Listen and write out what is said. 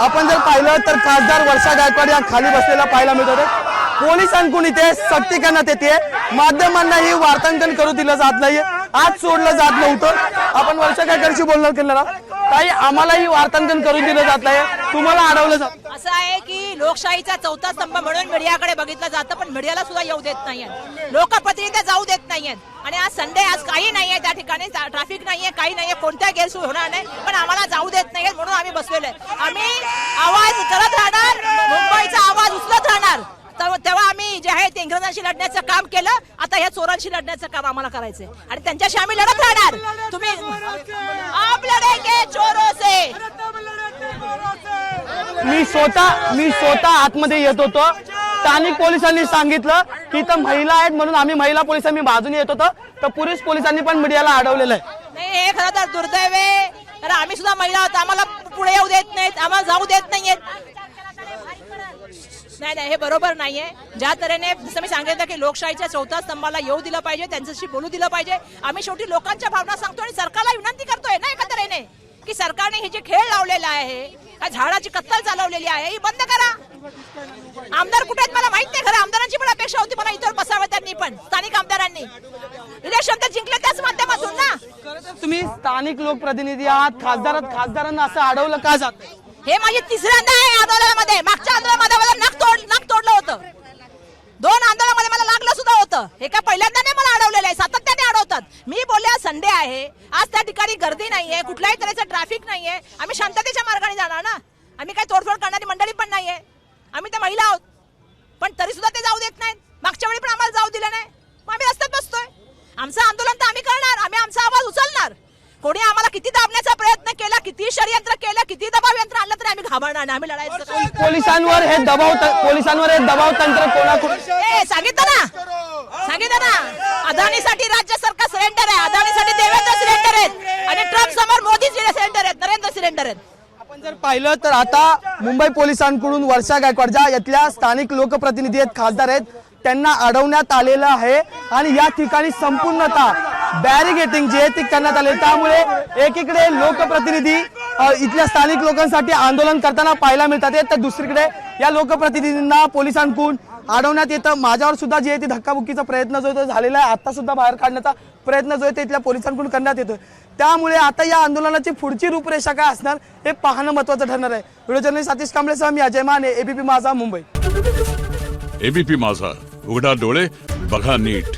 आपण जर पाहिलं तर खासदार वर्षा गायकवाड या खाली बसलेला पाहायला मिळत होते। पोलिसांकडून इथे सक्ती करण्यात येते, माध्यमांनाही वार्तांकन करू दिलं जात नाहीये, आज सोडलं जात नव्हतं। आपण वर्षा गायकवाडशी बोलणार केलं ना, काही आम्हालाही वार्तांकन करून दिलं जात नाही, तुम्हाला अडवलं जात। असं आहे की लोकशाहीचा चौथा स्तंभ म्हणून मीडियाकडे बघितलं जातं, पण मीडियाला सुद्धा येऊ देत नाहीये, लोकप्रतिनिधी जाऊ देत नाहीयेत। आणि आज संडे, आज काही नाहीये त्या ठिकाणी, ट्रॅफिक नाहीये, काही नाहीये, कोणत्या गैरसोय होणार नाही, पण आम्हाला जाऊ देत नाहीयेत म्हणून आम्ही बसलेलो आहे। आम्ही आवाज करत राहणार, मुंबईचा आवाज उचलत राहणार। तेव्हा आम्ही जे आहे ते इंग्रजांशी लढण्याचं काम केलं, आता ह्या चोरांशी लढण्याचं काम आम्हाला करायचंय आणि त्यांच्याशी आम्ही लढत राहणार। तुम्ही आप लढेंगे चोरों से। मी स्वतः आतमध्ये येत होतो, स्थानिक पोलिसांनी सांगितलं की इथं महिला आहेत म्हणून आम्ही महिला पोलिसांनी बाजूने येत होतो, तर पुरुष पोलिसांनी पण मीडियाला अडवलेलं आहे। नाही, हे खरं तर दुर्दैव आहे, तर आम्ही सुद्धा महिला आहोत, आम्हाला पुढे येऊ देत नाहीत, आम्हाला जाऊ देत नाहीयेत। नाही, हे बरोबर नाहीये। ज्या तऱ्हेने जसं मी सांगितलं की लोकशाहीच्या चौथ्या स्तंभाला येऊ दिलं पाहिजे, त्यांच्याशी बोलू दिलं पाहिजे। आम्ही शेवटी लोकांच्या भावना सांगतो आणि सरकारला विनंती करतोय ना एका तऱ्हेने की सरकारने हे जे खेळ लावलेला आहे, झाडाची कत्तल चालवलेली आहे, ही बंद करा। आमदार कुठे आहेत मला माहित नाही, खरं आमदारांची पण अपेक्षा होती मला इतर बसावं त्यांनी, पण स्थानिक आमदारांनी इलेक्शन तर जिंकले त्याच माध्यमातून ना। तुम्ही स्थानिक लोकप्रतिनिधी आहात, खासदारांना असं अडवलं का जात? हे माझी तिसऱ्यांदा आहे आंदोलनामध्ये। मागच्या आंदोलनामध्ये मला नाक तोडलं होतं, 2 आंदोलनामध्ये मला लागलं सुद्धा होतं। हे काय पहिल्यांदा नाही मला अडवलेलं आहे, सातत्याने अडवतात। मी बोलले आज संडे आहे, आज त्या ठिकाणी गर्दी नाहीये, कुठल्याही तऱ्हेचं ट्रॅफिक नाहीये, आम्ही शांततेच्या मार्गाने जाणार ना, आम्ही काही तोडफोड करणारी मंडळी पण नाहीये, आम्ही त्या महिला आहोत, पण तरी सुद्धा ते जाऊ देत नाहीत। मागच्या वेळी पण आम्हाला जाऊ दिलं नाही, मग आम्ही रस्त्यात बसतोय। आमचं आंदोलन तर आम्ही करणार, आम्ही आमचा आवाज उचलणार। कोणी आम्हाला किती दाबण्याचा प्रयत्न केला, किती षडयंत्र केलं, किती दबाव यंत्र आणलं तरी आम्ही घाबरणार नाही, आम्ही लढायचं। पोलिसांवर हे दबाव तंत्र कोणाकडून? सांगितलं ना, अदानीसाठी राज्य सरकार सिलेंडर आहे, अदानीसाठी देवेंद्र सिलेंडर आहेत आणि ट्रम्प समोर मोदी सिलेंडर आहेत, नरेंद्र सिलेंडर आहेत। आपण जर पाहिलं तर आता मुंबई पोलिसांकडून वर्षा गायकवाड ज्या यातल्या स्थानिक लोकप्रतिनिधी आहेत, खासदार आहेत, त्यांना अडवण्यात आलेलं आहे आणि या ठिकाणी संपूर्णतः बॅरिगेटिंग जे आहे ते करण्यात आले। त्यामुळे एकीकडे लोकप्रतिनिधी इथल्या स्थानिक लोकांसाठी आंदोलन करताना पाहायला मिळतात, तर दुसरीकडे या लोकप्रतिनिधींना पोलिसांकडून अडवण्यात येतं। माझ्यावर सुद्धा जे आहे ते धक्काबुक्कीचा प्रयत्न जो आहे झालेला आहे, आता सुद्धा बाहेर काढण्याचा प्रयत्न जो आहे ते इथल्या पोलिसांकडून करण्यात येतो। त्यामुळे आता या आंदोलनाची पुढची रूपरेषा काय असणार हे पाहणं महत्त्वाचं ठरणार आहे। व्हिडिओ जर्नलिस्ट सतीश कांबळेसह मी अजय माने, एबीपी माझा, मुंबई। एबीपी माझा, उघडा डोळे बघा नीट।